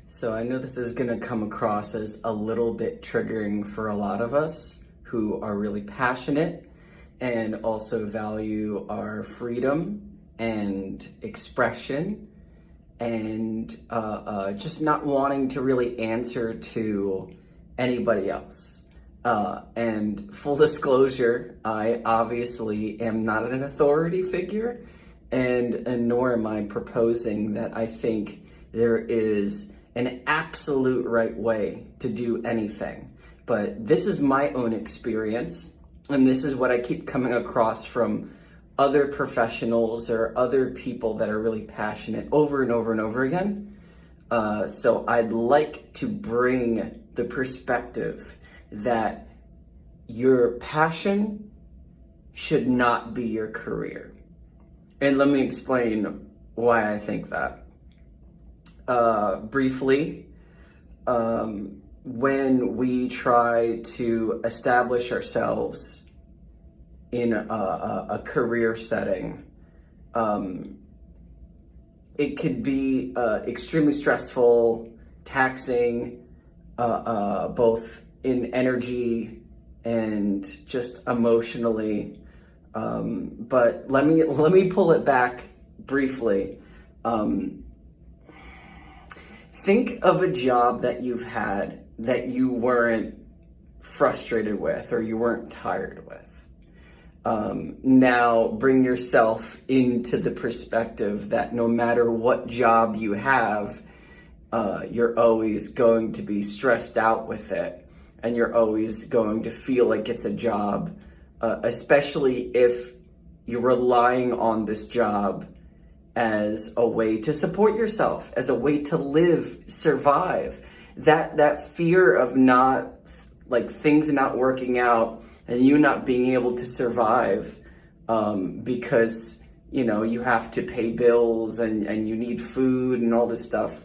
So I know this is going to come across as a little bit triggering for a lot of us who are really passionate and also value our freedom and expression and just not wanting to really answer to anybody else. And full disclosure, I obviously am not an authority figure, and nor am I proposing that I think there is an absolute right way to do anything. But this is my own experience, and this is what I keep coming across from other professionals or other people that are really passionate over and over and over again. So I'd like to bring the perspective that your passion should not be your career. And let me explain why I think that. Briefly, when we try to establish ourselves in a career setting, it could be extremely stressful, taxing, both in energy and just emotionally. But let me pull it back briefly. Think of a job that you've had that you weren't frustrated with or you weren't tired with. Now bring yourself into the perspective that no matter what job you have, you're always going to be stressed out with it, and you're always going to feel like it's a job, especially if you're relying on this job as a way to support yourself, as a way to live, survive. That fear of not, like, things not working out and you not being able to survive because, you have to pay bills and you need food and all this stuff.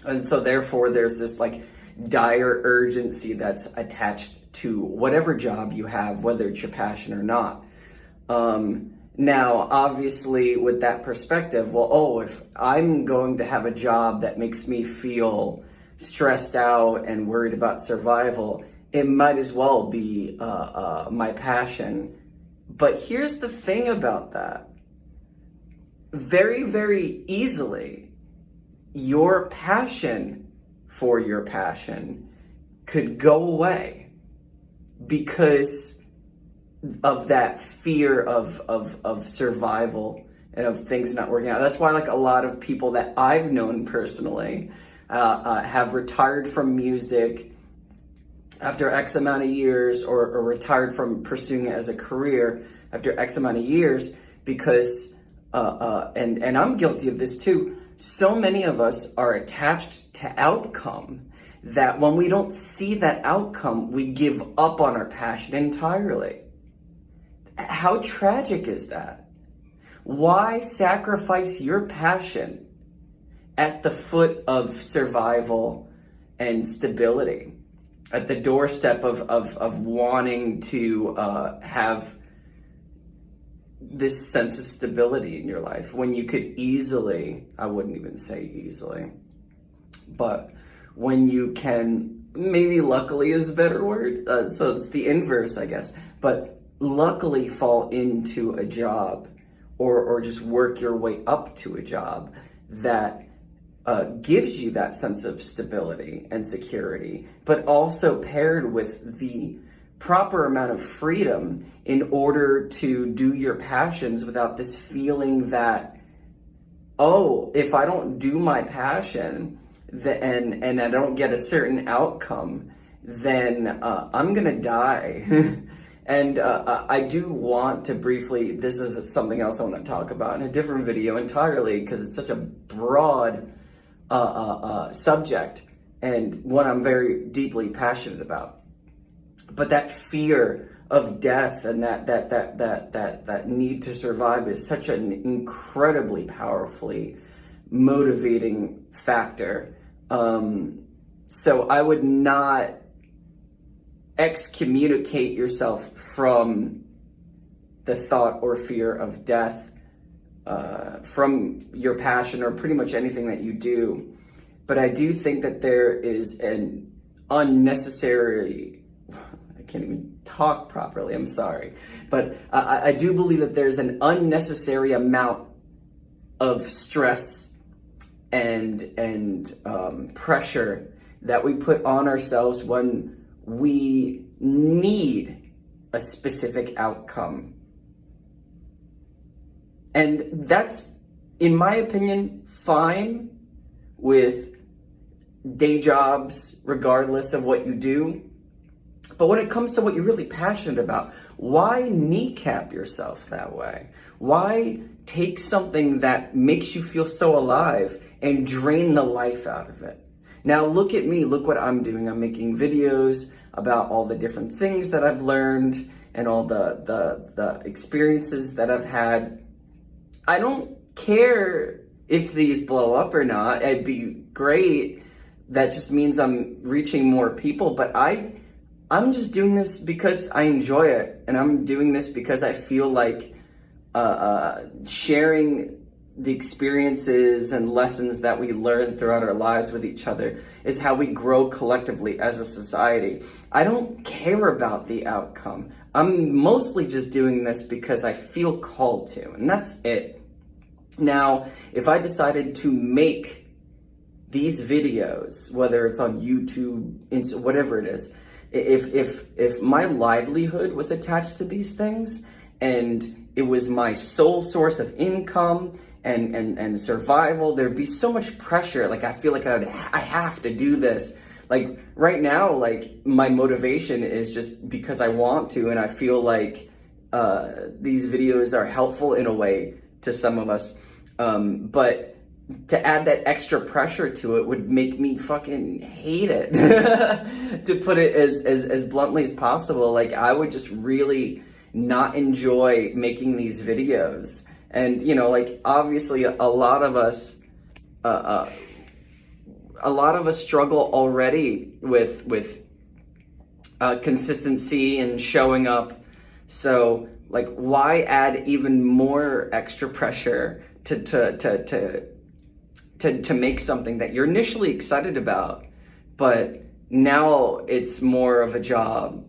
And so therefore there's this like dire urgency that's attached to whatever job you have, whether it's your passion or not. Now, obviously, with that perspective, if I'm going to have a job that makes me feel stressed out and worried about survival, it might as well be my passion. But here's the thing about that. Very, very easily, your passion for your passion could go away because of that fear of survival and of things not working out. That's why, like, a lot of people that I've known personally have retired from music after X amount of years, or retired from pursuing it as a career after X amount of years, because and I'm guilty of this too. So many of us are attached to outcome that when we don't see that outcome, we give up on our passion entirely. How tragic is that? Why sacrifice your passion at the foot of survival and stability, at the doorstep of wanting to have this sense of stability in your life, when you could easily, I wouldn't even say easily, but when you can, maybe luckily is a better word, so it's the inverse, I guess, but luckily fall into a job or just work your way up to a job that gives you that sense of stability and security, but also paired with the proper amount of freedom in order to do your passions without this feeling that, if I don't do my passion and I don't get a certain outcome, then I'm gonna die. And I do want to briefly, this is something else I want to talk about in a different video entirely, because it's such a broad subject and one I'm very deeply passionate about. But that fear of death and that need to survive is such an incredibly powerfully motivating factor. So I would not excommunicate yourself from the thought or fear of death from your passion or pretty much anything that you do. but I do think that there is an unnecessary, I can't even talk properly, I'm sorry, but I do believe that there's an unnecessary amount of stress and pressure that we put on ourselves when we need a specific outcome. And that's, in my opinion, fine with day jobs, regardless of what you do. But when it comes to what you're really passionate about, why kneecap yourself that way? Why take something that makes you feel so alive and drain the life out of it? Now look at me, look what I'm doing. I'm making videos about all the different things that I've learned and all the experiences that I've had. I don't care if these blow up or not. It'd be great. That just means I'm reaching more people, but I'm just doing this because I enjoy it, and I'm doing this because I feel like sharing the experiences and lessons that we learn throughout our lives with each other is how we grow collectively as a society. I don't care about the outcome. I'm mostly just doing this because I feel called to, and that's it. Now, if I decided to make these videos, whether it's on YouTube, whatever it is, if my livelihood was attached to these things and it was my sole source of income and survival, there'd be so much pressure. Like, I feel like I have to do this. Like right now, like my motivation is just because I want to, and I feel like these videos are helpful in a way to some of us. But to add that extra pressure to it would make me fucking hate it. To put it as bluntly as possible, like I would just really not enjoy making these videos. And you know, like obviously a lot of us struggle already with consistency and showing up. So like, why add even more extra pressure to make something that you're initially excited about, but now it's more of a job,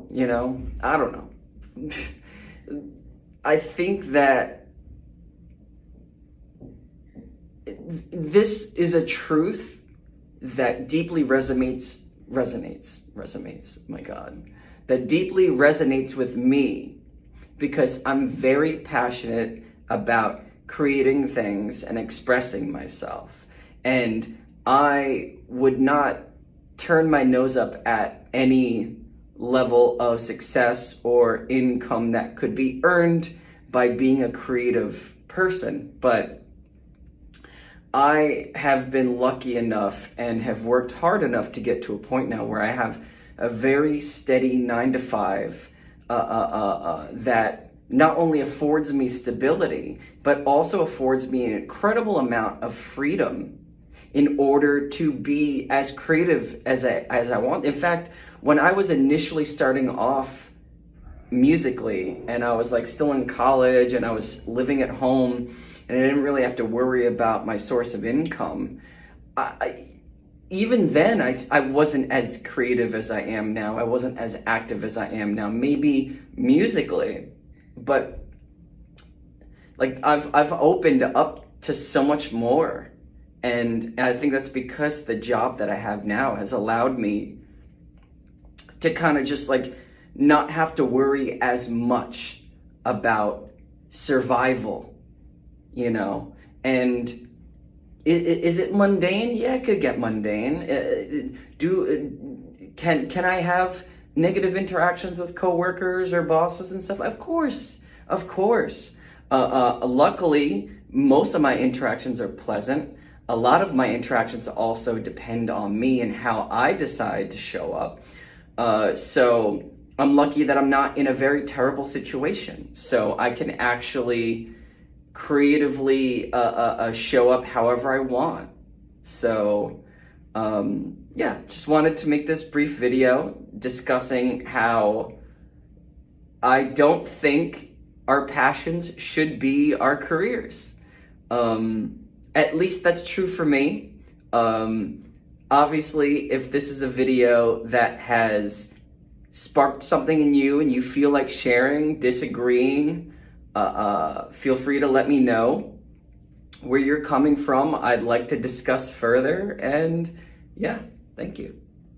you know? I don't know. I think that this is a truth that deeply resonates, my God, that deeply resonates with me because I'm very passionate about creating things and expressing myself. And I would not turn my nose up at any level of success or income that could be earned by being a creative person. But I have been lucky enough and have worked hard enough to get to a point now where I have a very steady 9-to-5 that not only affords me stability, but also affords me an incredible amount of freedom in order to be as creative as I want. In fact, when I was initially starting off musically and I was like still in college and I was living at home and I didn't really have to worry about my source of income, even then I wasn't as creative as I am now. I wasn't as active as I am now, maybe musically. But like I've opened up to so much more, and I think that's because the job that I have now has allowed me to kind of just like not have to worry as much about survival, you know. And is it mundane? Yeah, it could get mundane. Can I have negative interactions with coworkers or bosses and stuff? Of course. Luckily, most of my interactions are pleasant. A lot of my interactions also depend on me and how I decide to show up. So I'm lucky that I'm not in a very terrible situation. So I can actually creatively show up however I want. So yeah, just wanted to make this brief video discussing how I don't think our passions should be our careers. At least that's true for me. Obviously, if this is a video that has sparked something in you and you feel like sharing, disagreeing, feel free to let me know where you're coming from. I'd like to discuss further, and yeah, thank you.